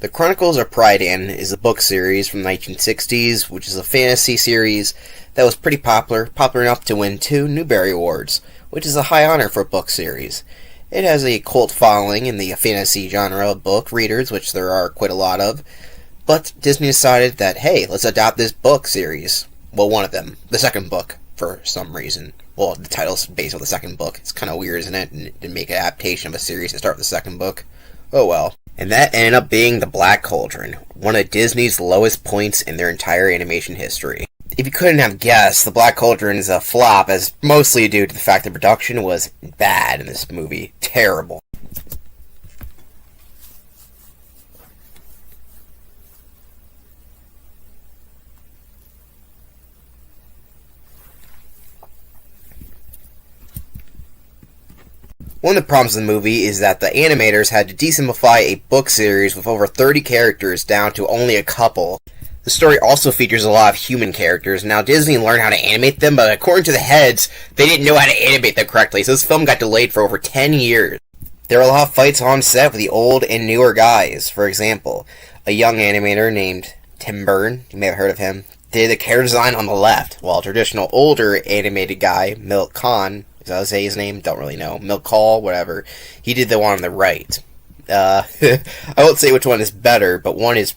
The Chronicles of Prydain is a book series from the 1960s, which is a fantasy series that was pretty popular enough to win 2 Newbery Awards, which is a high honor for a book series. It has a cult following in the fantasy genre of book readers, which there are quite a lot of, but Disney decided that, hey, let's adopt this book series. Well, one of them. The second book, for some reason. Well, the title's based on the second book. It's kind of weird, isn't it? And to make an adaptation of a series and start with the second book. Oh well. And that ended up being The Black Cauldron, one of Disney's lowest points in their entire animation history. If you couldn't have guessed, The Black Cauldron is a flop, as mostly due to the fact that production was bad in this movie. Terrible. One of the problems of the movie is that the animators had to desimplify a book series with over 30 characters down to only a couple. The story also features a lot of human characters. Now, Disney learned how to animate them, but according to the heads, they didn't know how to animate them correctly, so this film got delayed for over 10 years. There were a lot of fights on set with the old and newer guys. For example, a young animator named Tim Byrne, you may have heard of him, did the character design on the left, while a traditional older animated guy, Milk Khan, is that how to say his name? Don't really know. Milk Call, whatever. He did the one on the right. I won't say which one is better, but the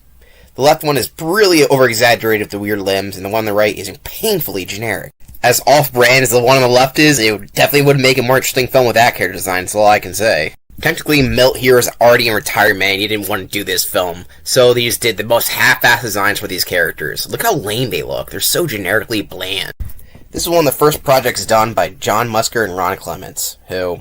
left one is really over-exaggerated with the weird limbs, and the one on the right is painfully generic. As off-brand as the one on the left is, it definitely would make a more interesting film with that character design, that's all I can say. Technically, Milt here is already in retirement, and he didn't want to do this film, so they just did the most half-assed designs for these characters. Look how lame they look. They're so generically bland. This is one of the first projects done by John Musker and Ron Clements, who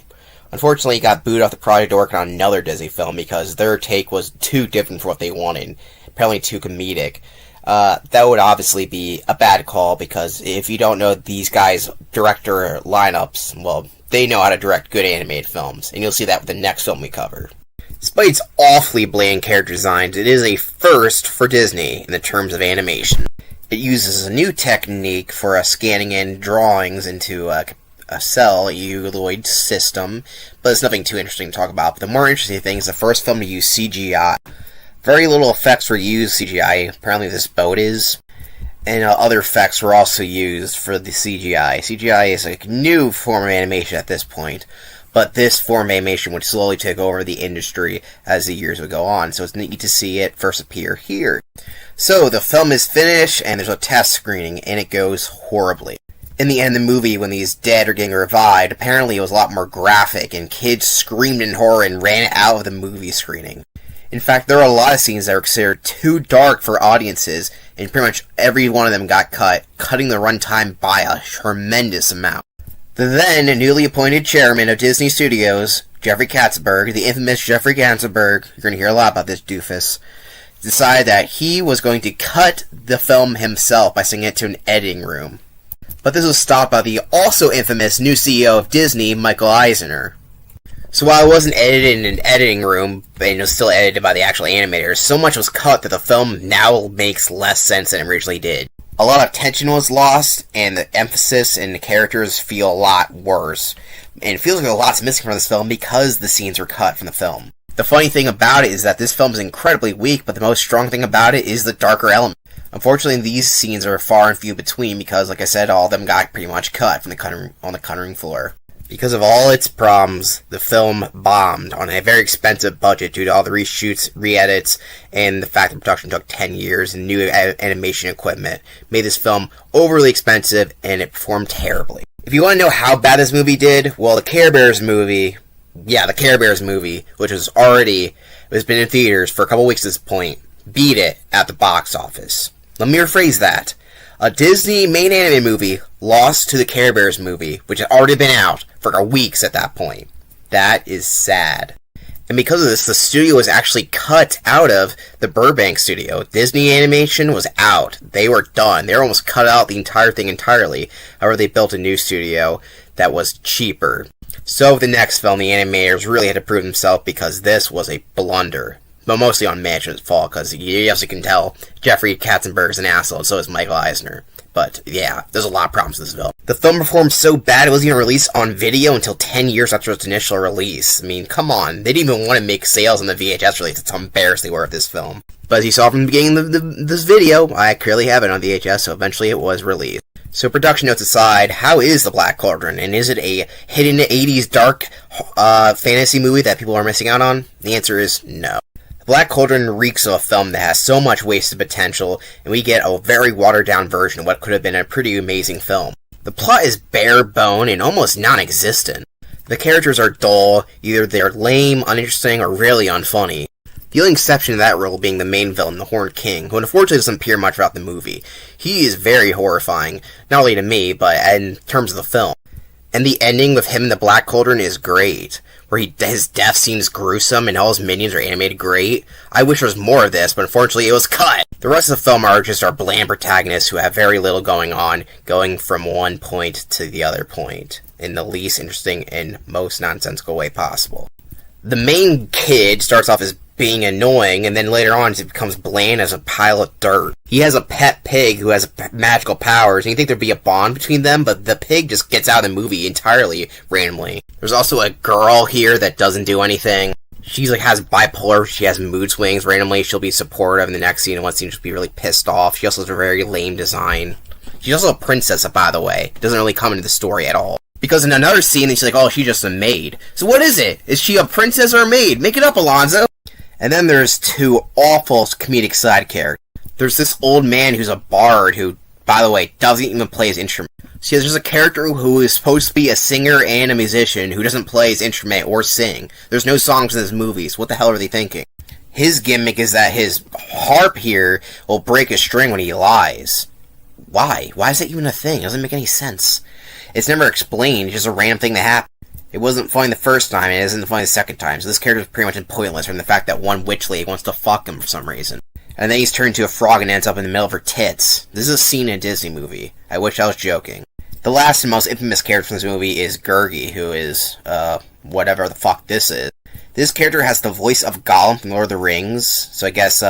unfortunately got booed off the project to work on another Disney film because their take was too different for what they wanted, apparently too comedic. That would obviously be a bad call, because if you don't know these guys' director lineups, well, they know how to direct good animated films, and you'll see that with the next film we cover. Despite its awfully bland character designs, it is a first for Disney in the terms of animation. It uses a new technique for scanning in drawings into a celluloid system, but it's nothing too interesting to talk about. But the more interesting thing is the first film to use CGI. Very little effects were used CGI, apparently this boat is, and other effects were also used for the CGI. CGI is a new form of animation at this point, but this form of animation would slowly take over the industry as the years would go on, so it's neat to see it first appear here. So, the film is finished, and there's a test screening, and it goes horribly. In the end of the movie, when these dead are getting revived, apparently it was a lot more graphic, and kids screamed in horror and ran out of the movie screening. In fact, there are a lot of scenes that are considered too dark for audiences, and pretty much every one of them got cut, cutting the runtime by a tremendous amount. The then newly appointed chairman of Disney Studios, Jeffrey Katzenberg, the infamous Jeffrey Katzenberg, you're going to hear a lot about this doofus, decided that he was going to cut the film himself by sending it to an editing room. But this was stopped by the also infamous new CEO of Disney, Michael Eisner. So while it wasn't edited in an editing room, and it was still edited by the actual animators, so much was cut that the film now makes less sense than it originally did. A lot of tension was lost, and the emphasis and the characters feel a lot worse. And it feels like a lot's missing from this film because the scenes were cut from the film. The funny thing about it is that this film is incredibly weak, but the most strong thing about it is the darker element. Unfortunately, these scenes are far and few between because, like I said, all of them got pretty much cut from on the cutting room floor. Because of all its problems, the film bombed on a very expensive budget due to all the reshoots, re-edits, and the fact that production took 10 years and new animation equipment made this film overly expensive, and it performed terribly. If you want to know how bad this movie did, well, the Care Bears movie, which has been in theaters for a couple weeks at this point, beat it at the box office. Let me rephrase that. A Disney main anime movie lost to the Care Bears movie, which had already been out for weeks at that point. That is sad. And because of this, the studio was actually cut out of the Burbank studio. Disney Animation was out. They were done. They were almost cut out the entire thing entirely. However, they built a new studio that was cheaper. So the next film, the animators really had to prove themselves because this was a blunder. but mostly on management's fault, because you also can tell Jeffrey Katzenberg's an asshole, and so is Michael Eisner. But yeah, there's a lot of problems with this film. The film performed so bad it wasn't even released on video until 10 years after its initial release. I mean, come on, they didn't even want to make sales on the VHS release. That's how embarrassed they were of this film. But as you saw from the beginning of this video, I clearly have it on VHS, so eventually it was released. So production notes aside, how is The Black Cauldron? And is it a hidden 80s dark fantasy movie that people are missing out on? The answer is no. The Black Cauldron reeks of a film that has so much wasted potential, and we get a very watered-down version of what could have been a pretty amazing film. The plot is bare bone and almost non-existent. The characters are dull, either they're lame, uninteresting, or really unfunny. The only exception to that role being the main villain, the Horned King, who unfortunately doesn't appear much throughout the movie. He is very horrifying, not only to me, but in terms of the film. And the ending with him in the Black Cauldron is great, where his death seems gruesome and all his minions are animated great. I wish there was more of this, but unfortunately it was cut. The rest of the film are just our bland protagonists who have very little going on, going from one point to the other point, in the least interesting and most nonsensical way possible. The main kid starts off as being annoying, and then later on it becomes bland as a pile of dirt. He has a pet pig who has magical powers, and you think there'd be a bond between them, but the pig just gets out of the movie entirely randomly. There's also a girl here that doesn't do anything. She's has bipolar, she has mood swings randomly, she'll be supportive in the next scene, and one scene she'll be really pissed off. She also has a very lame design. She's also a princess, by the way. Doesn't really come into the story at all. Because in another scene, she's like, oh, she's just a maid. So what is it? Is she a princess or a maid? Make it up, Alonzo! And then there's two awful comedic side characters. There's this old man who's a bard who, by the way, doesn't even play his instrument. See, there's a character who is supposed to be a singer and a musician who doesn't play his instrument or sing. There's no songs in his movies. What the hell are they thinking? His gimmick is that his harp here will break a string when he lies. Why? Why is that even a thing? It doesn't make any sense. It's never explained. It's just a random thing that happened. It wasn't funny the first time, and it isn't funny the second time, so this character is pretty much pointless from the fact that one witch lady wants to fuck him for some reason. And then he's turned into a frog and ends up in the middle of her tits. This is a scene in a Disney movie. I wish I was joking. The last and most infamous character from this movie is Gurgi, who is, whatever the fuck this is. This character has the voice of Gollum from Lord of the Rings, so I guess,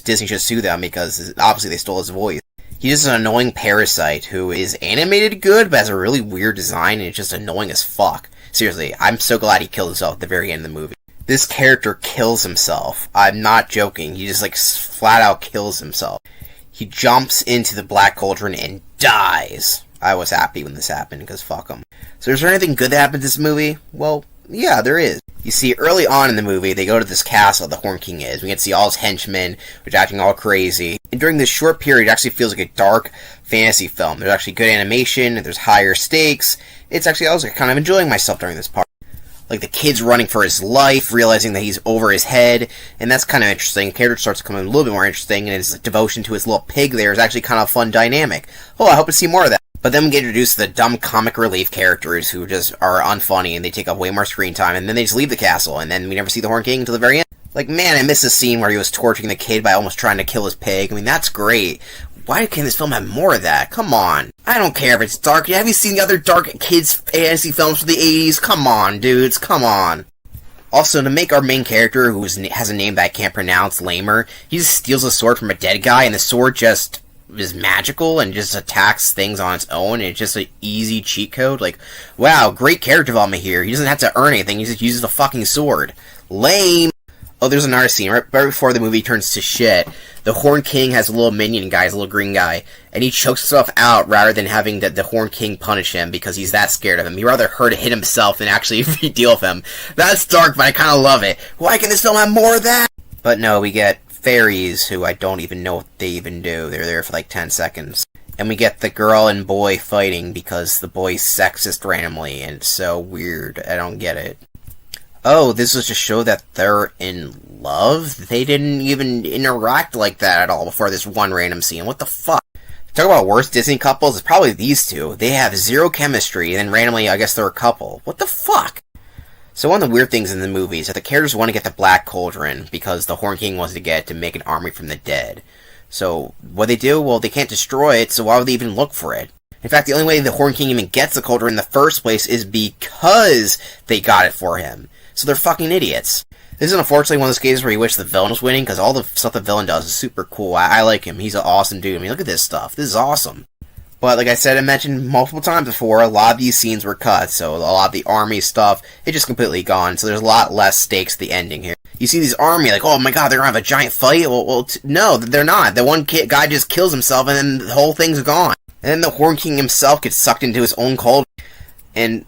Disney should sue them because obviously they stole his voice. He's just an annoying parasite who is animated good, but has a really weird design, and it's just annoying as fuck. Seriously, I'm so glad he killed himself at the very end of the movie. This character kills himself. I'm not joking. He just, flat out kills himself. He jumps into the Black Cauldron and dies. I was happy when this happened, because fuck him. So is there anything good that happened in this movie? Well, yeah, there is. You see, early on in the movie, they go to this castle the Horned King is. We can see all his henchmen, which are acting all crazy. And during this short period, it actually feels like a dark fantasy film. There's actually good animation, there's higher stakes. It's actually, I was kind of enjoying myself during this part. Like, the kid's running for his life, realizing that he's over his head, and that's kind of interesting. The character starts becoming a little bit more interesting, and his devotion to his little pig there is actually kind of a fun dynamic. Oh, I hope to see more of that. But then we get introduced to the dumb comic relief characters who just are unfunny, and they take up way more screen time, and then they just leave the castle, and then we never see the Horned King until the very end. Like, man, I miss the scene where he was torturing the kid by almost trying to kill his pig. I mean, that's great. Why can't this film have more of that? Come on. I don't care if it's dark. Have you seen the other dark kids' fantasy films from the 80s? Come on, dudes. Come on. Also, to make our main character, who has a name that I can't pronounce, lamer, he just steals a sword from a dead guy, and the sword just is magical and just attacks things on its own, and it's just an easy cheat code. Like, wow, great character development here. He doesn't have to earn anything. He just uses the fucking sword. Lame. Oh, there's another scene. Right before the movie turns to shit, the Horned King has a little minion guy, a little green guy, and he chokes himself out rather than having the Horned King punish him because he's that scared of him. He'd rather hurt hit himself than actually deal with him. That's dark, but I kind of love it. Why can this film have more of that? But no, we get fairies who I don't even know what they even do. They're there for like 10 seconds. And we get the girl and boy fighting because the boy's sexist randomly, and it's so weird. I don't get it. Oh, this was to show that they're in love? They didn't even interact like that at all before this one random scene. What the fuck? Talk about worst Disney couples, it's probably these two. They have zero chemistry, and then randomly, I guess they're a couple. What the fuck? So one of the weird things in the movie is that the characters want to get the Black Cauldron because the Horned King wants to get it to make an army from the dead. So, what they do? Well, they can't destroy it, so why would they even look for it? In fact, the only way the Horned King even gets the Cauldron in the first place is because they got it for him. So they're fucking idiots. This is unfortunately one of those cases where you wish the villain was winning, because all the stuff the villain does is super cool. I like him. He's an awesome dude. I mean, look at this stuff. This is awesome. But like I said, I mentioned multiple times before, a lot of these scenes were cut, so a lot of the army stuff, it's just completely gone, so there's a lot less stakes at the ending here. You see these army, like, oh my god, they're gonna have a giant fight? No, they're not. The one guy just kills himself, and then the whole thing's gone. And then the Horn King himself gets sucked into his own cauldron, and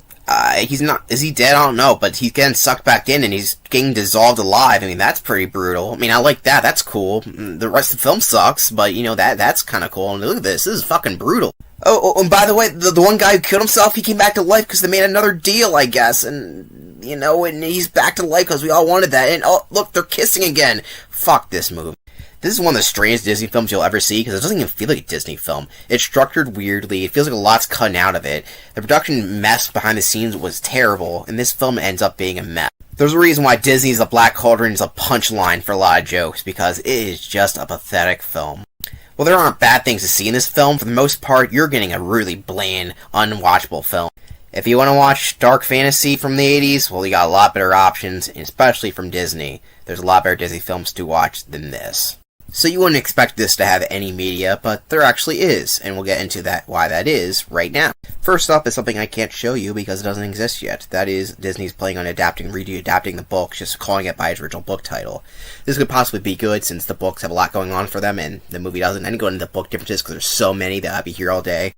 he's not, is he dead? I don't know, but he's getting sucked back in, and he's getting dissolved alive. I mean, that's pretty brutal. I mean, I like that, that's cool. The rest of the film sucks, but, you know, that's kind of cool. And look at this is fucking brutal. Oh, and by the way, the one guy who killed himself, he came back to life because they made another deal, I guess, and, you know, and he's back to life because we all wanted that, and, oh, look, they're kissing again. Fuck this movie. This is one of the strangest Disney films you'll ever see, because it doesn't even feel like a Disney film. It's structured weirdly, it feels like a lot's cut out of it. The production mess behind the scenes was terrible, and this film ends up being a mess. There's a reason why Disney's The Black Cauldron is a punchline for a lot of jokes, because it is just a pathetic film. Well, there aren't bad things to see in this film. For the most part, you're getting a really bland, unwatchable film. If you want to watch dark fantasy from the 80s, well, you got a lot better options, especially from Disney. There's a lot better Disney films to watch than this. So you wouldn't expect this to have any media, but there actually is, and we'll get into why that is right now. First up is something I can't show you because it doesn't exist yet. That is Disney's planning on adapting the book, just calling it by its original book title. This could possibly be good since the books have a lot going on for them, and the movie doesn't. I didn't go into the book differences because there's so many that I'd be here all day.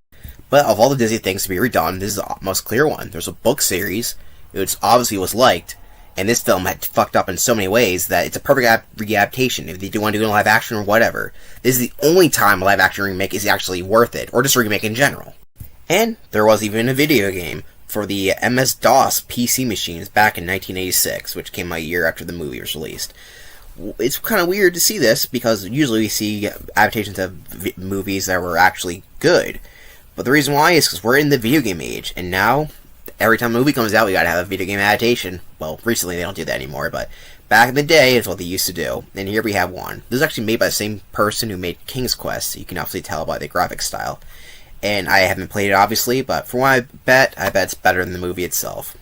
But of all the Disney things to be redone, this is the most clear one. There's a book series, which obviously was liked, and this film had fucked up in so many ways that it's a perfect re-adaptation. If they do want to do a live action or whatever, this is the only time a live action remake is actually worth it, or just a remake in general. And there was even a video game for the MS-DOS PC machines back in 1986, which came out a year after the movie was released. It's kind of weird to see this, because usually we see adaptations of movies that were actually good. But the reason why is because we're in the video game age, and now every time a movie comes out, we gotta have a video game adaptation. Well, recently they don't do that anymore, but back in the day, it's what they used to do. And here we have one. This is actually made by the same person who made King's Quest, so you can obviously tell by the graphic style. And I haven't played it, obviously, but from what I bet it's better than the movie itself.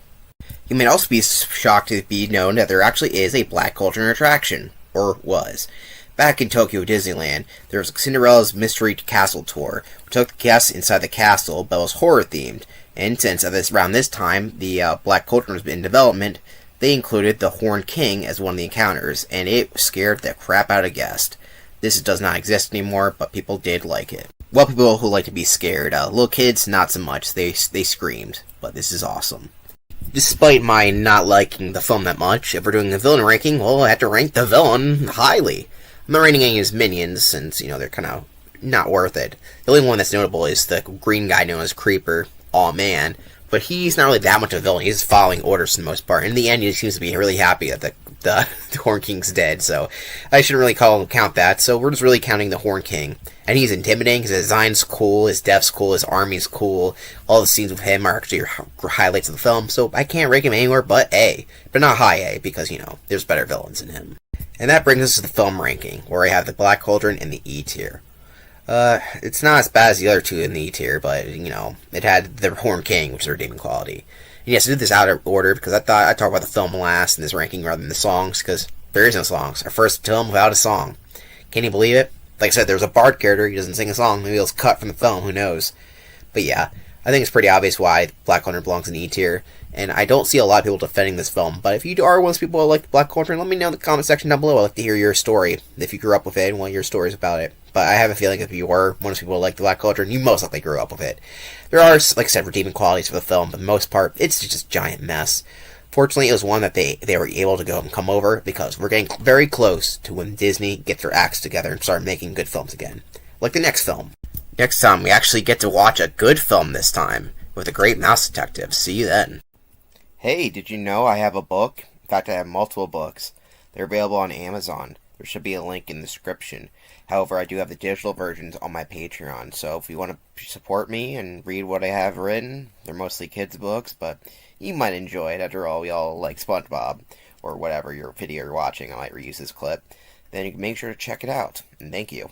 You may also be shocked to be known that there actually is a Black Cauldron attraction, or was. Back in Tokyo Disneyland, there was Cinderella's Mystery Castle Tour, which took the guests inside the castle, but was horror-themed. And since around this time, the Black Cauldron was in development, they included the Horn King as one of the encounters, and it scared the crap out of guests. This does not exist anymore, but people did like it. Well, people who like to be scared. Little kids, not so much. They screamed, but this is awesome. Despite my not liking the film that much, if we're doing a villain ranking, well, I have to rank the villain highly. I'm not rating any of his minions, since, you know, they're kind of not worth it. The only one that's notable is the green guy known as Creeper. Aw man, but he's not really that much of a villain. He's following orders for the most part. In the end, he seems to be really happy that the Horn King's dead, so I shouldn't really count that. So we're just really counting the Horn King. And he's intimidating, his design's cool, his death's cool, his army's cool. All the scenes with him are actually highlights of the film, so I can't rank him anywhere but A. But not high A, because, you know, there's better villains than him. And that brings us to the film ranking, where I have the Black Cauldron in the E tier. It's not as bad as the other two in the E tier, but, you know, it had the Horn King, which is a redeeming quality. And yes, I did this out of order, because I thought I'd talk about the film last in this ranking rather than the songs, because there is no songs. Our first film without a song. Can you believe it? Like I said, there's a Bard character, he doesn't sing a song, maybe it was cut from the film, who knows. But yeah, I think it's pretty obvious why Black Cauldron belongs in the E tier, and I don't see a lot of people defending this film, but if you are one of those people who like Black Cauldron, let me know in the comment section down below. I'd like to hear your story, if you grew up with it, and what your stories about it. But I have a feeling if you were one of those people who like the Black Cauldron, you most likely grew up with it. There are, like I said, redeeming qualities for the film, but for the most part, it's just a giant mess. Fortunately, it was one that they were able to go and come over, because we're getting very close to when Disney gets their acts together and start making good films again. Like the next film. Next time, we actually get to watch a good film this time, with The Great Mouse Detective. See you then. Hey, did you know I have a book? In fact, I have multiple books. They're available on Amazon. There should be a link in the description. However, I do have the digital versions on my Patreon, so if you want to support me and read what I have written, they're mostly kids' books, but you might enjoy it. After all, we all like SpongeBob, or whatever your video you're watching. I might reuse this clip. Then you can make sure to check it out. And thank you.